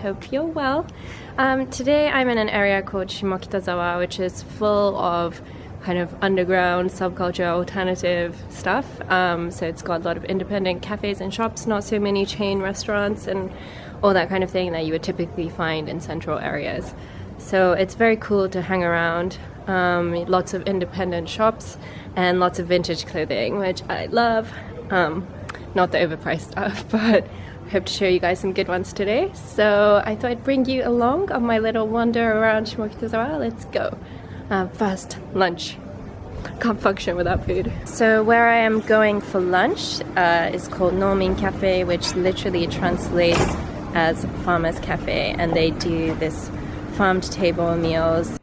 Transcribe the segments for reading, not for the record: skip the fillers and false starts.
hope you're well. Today I'm in an area called Shimokitazawa, which is full of kind of underground subculture alternative stuff. So it's got a lot of independent cafes and shops, not so many chain restaurants and all that kind of thing that you would typically find in central areas. So it's very cool to hang around. Lots of independent shops and lots of vintage clothing, which I love. Not the overpriced stuff, but I hope to show you guys some good ones today. So I thought I'd bring you along on my little wander around Shimokitazawa. Let's go. First, lunch. Can't function without food. So where I am going for lunch is called Nomin Cafe, which literally translates as farmer's cafe, and they do this farm to table meals.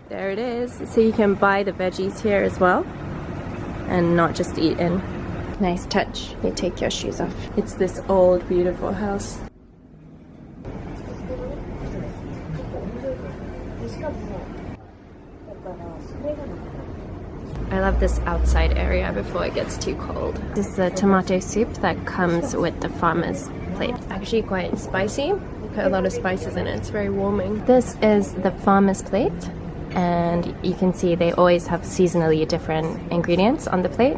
There it is. So you can buy the veggies here as well and not just eat in. Nice touch. You take your shoes off. It's this old beautiful house. I love this outside area before it gets too cold. This is the tomato soup that comes with the farmer's plate. It's actually quite spicy. Put a lot of spices in it. It's very warming. This is the farmer's plate, and you can see they always have seasonally different ingredients on the plate.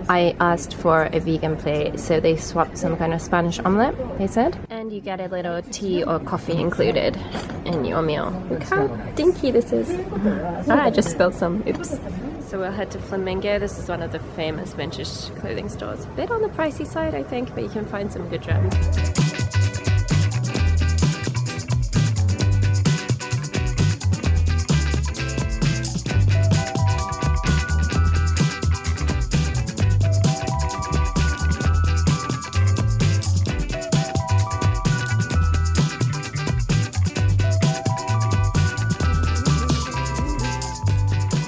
I asked for a vegan plate, so they swapped some kind of Spanish omelette, they said. And you get a little tea or coffee included in your meal. Look how dinky this is. I just spilled some. Oops. So we'll head to Flamengo. This is one of the famous vintage clothing stores. A bit on the pricey side, I think, but you can find some good gems.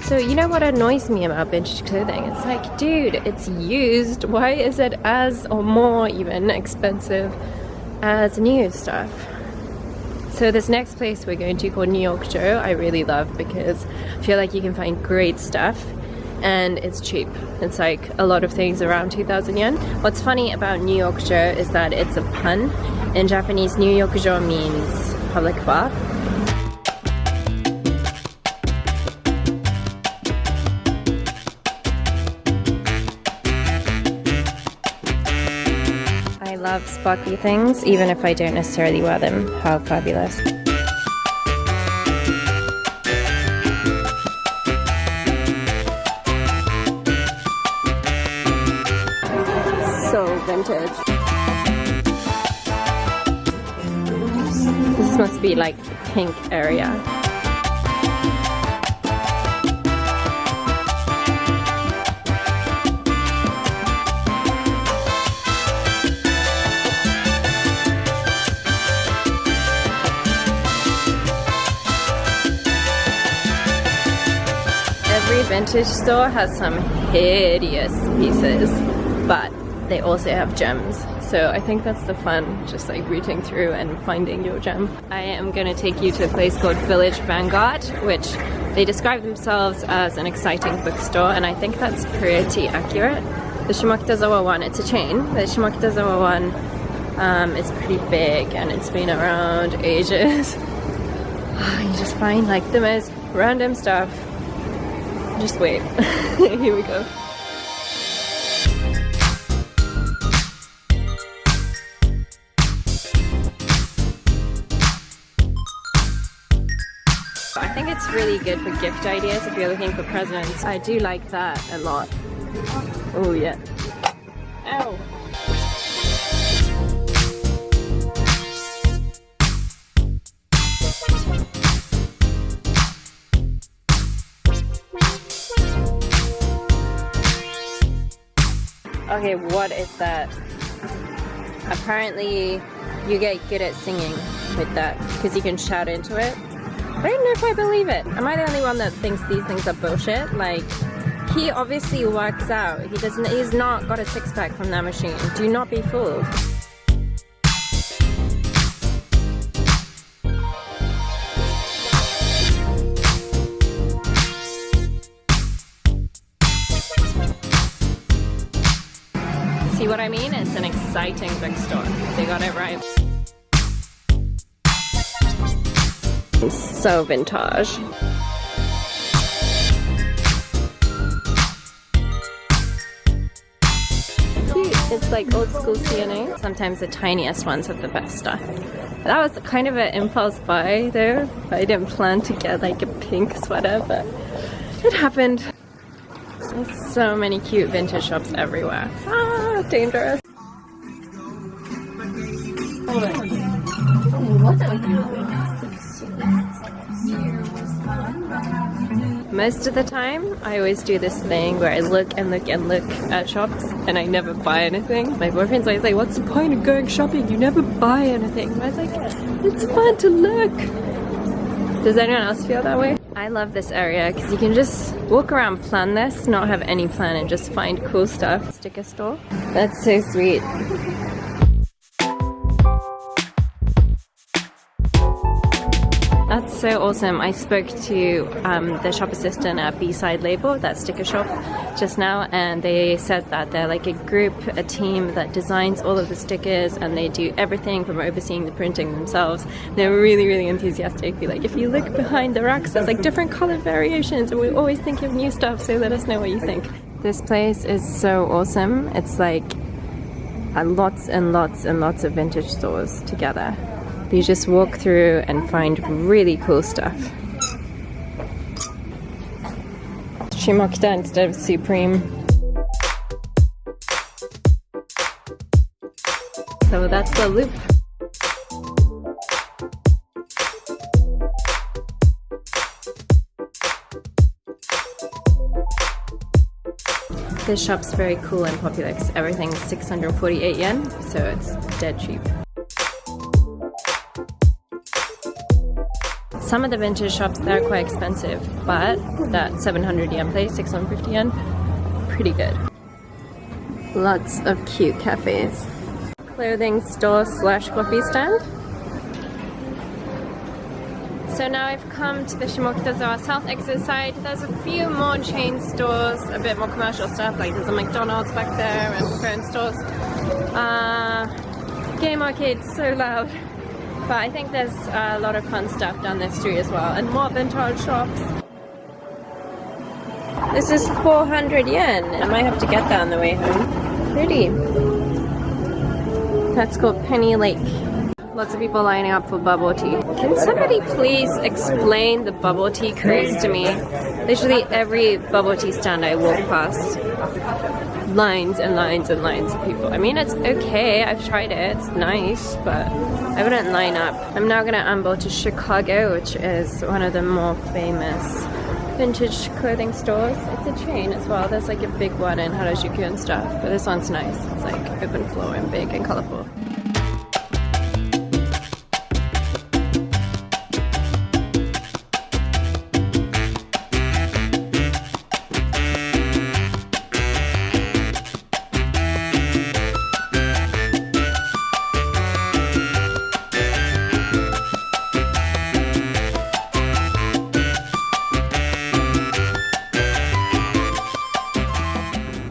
So you know what annoys me about vintage clothing? It's like, dude, it's used. Why is it as or more even expensive as new stuff? So this next place we're going to, called New York Joe, I really love because I feel like you can find great stuff and it's cheap. It's like a lot of things around 2,000 yen. What's funny about New York Joe is that it's a pun. In Japanese, New York Joe means public bath. I love sparkly things, even if I don't necessarily wear them. How fabulous. So vintage. This must be like the pink area. Every vintage store has some hideous pieces, but they also have gems. So I think that's the fun, just like rooting through and finding your gem. I am going to take you to a place called Village Vanguard, which they describe themselves as an exciting bookstore, and I think that's pretty accurate. The Shimokitazawa one, it's a chain. The Shimokitazawa one is pretty big and it's been around ages. You just find like the most random stuff. Just wait. Here we go. I think it's really good for gift ideas if you're looking for presents. I do like that a lot. Oh yeah. Ow. Okay, what is that? Apparently you get good at singing with that because you can shout into it. I don't know if I believe it. Am I the only one that thinks these things are bullshit? Like, he obviously works out. He's not got a six-pack from that machine. Do not be fooled. See what I mean? It's an exciting bookstore. They got it right. So vintage. It's like old school CNA. Sometimes the tiniest ones have the best stuff. That was kind of an impulse buy though. I didn't plan to get like a pink sweater, but it happened. There's so many cute vintage shops everywhere. Ah, dangerous. Most of the time, I always do this thing where I look and look and look at shops and I never buy anything. My boyfriend's always like, what's the point of going shopping? You never buy anything. And I was like, it's fun to look. Does anyone else feel that way? I love this area because you can just walk around planless, not have any plan and just find cool stuff. Sticker store. That's so sweet. That's so awesome. I spoke to the shop assistant at B-Side Label, that sticker shop, just now, and they said that they're like a group, a team that designs all of the stickers, and they do everything from overseeing the printing themselves. They're really, really enthusiastic. Like, if you look behind the racks, there's like different color variations, and we always think of new stuff, so let us know what you think. This place is so awesome. It's like lots and lots and lots of vintage stores together. You just walk through and find really cool stuff. Shimokita instead of Supreme. So that's the loop. This shop's very cool and popular because everything's 648 yen, so it's dead cheap. Some of the vintage shops, they're quite expensive, but that 700 yen place, 650 yen, pretty good. Lots of cute cafes. Clothing store slash coffee stand. So now I've come to the Shimokitazawa South exit side. There's a few more chain stores, a bit more commercial stuff, like there's a McDonald's back there and phone stores. Game arcade's so loud. But I think there's a lot of fun stuff down this street as well, and more vintage shops. This is 400 yen. I might have to get that on the way home. Pretty. That's called Penny Lake. Lots of people lining up for bubble tea. Can somebody please explain the bubble tea craze to me? Literally every bubble tea stand I walk past, lines and lines and lines of people. I mean, it's okay, I've tried it, it's nice, but I wouldn't line up. I'm now gonna amble to Chicago, which is one of the more famous vintage clothing stores. It's a chain as well. There's like a big one in Harajuku and stuff, but this one's nice. It's like open floor and big and colorful.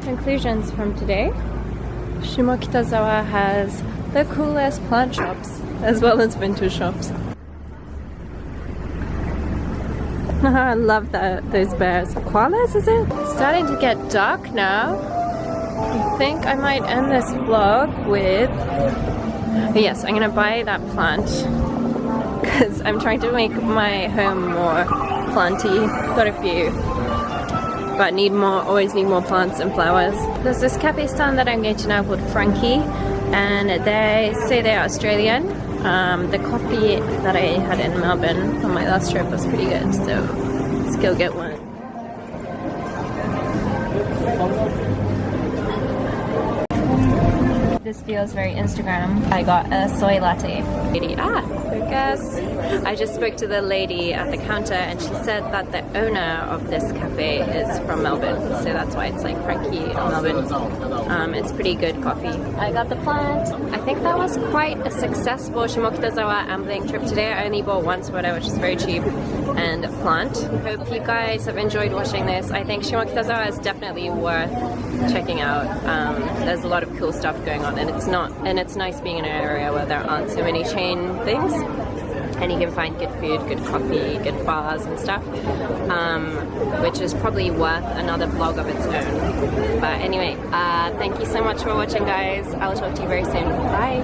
Conclusions from today. Shimokitazawa has the coolest plant shops as well as vintage shops. I love those bears. Koalas, is it? It's starting to get dark now. I think I might end this vlog with... Yes, I'm gonna buy that plant because I'm trying to make my home more planty. Got a few, but always need more plants and flowers. There's this cafe stand that I'm going to now called Frankie, and they say they're Australian. The coffee that I had in Melbourne on my last trip was pretty good, so let's go get one. This feels very Instagram. I got a soy latte. Focus. I just spoke to the lady at the counter and she said that the owner of this cafe is from Melbourne, so that's why it's like Frankie in Melbourne. It's pretty good coffee. I got the plant. I think that was quite a successful Shimokitazawa ambling trip today. I only bought one sweater, which is very cheap, and a plant. Hope you guys have enjoyed watching this. I think Shimokitazawa is definitely worth checking out. There's a lot of cool stuff going on, and it's nice being in an area where there aren't so many chain things. and you can find good food, good coffee, good bars and stuff, which is probably worth another vlog of its own. But anyway, thank you so much for watching, guys. I'll talk to you very soon. Bye!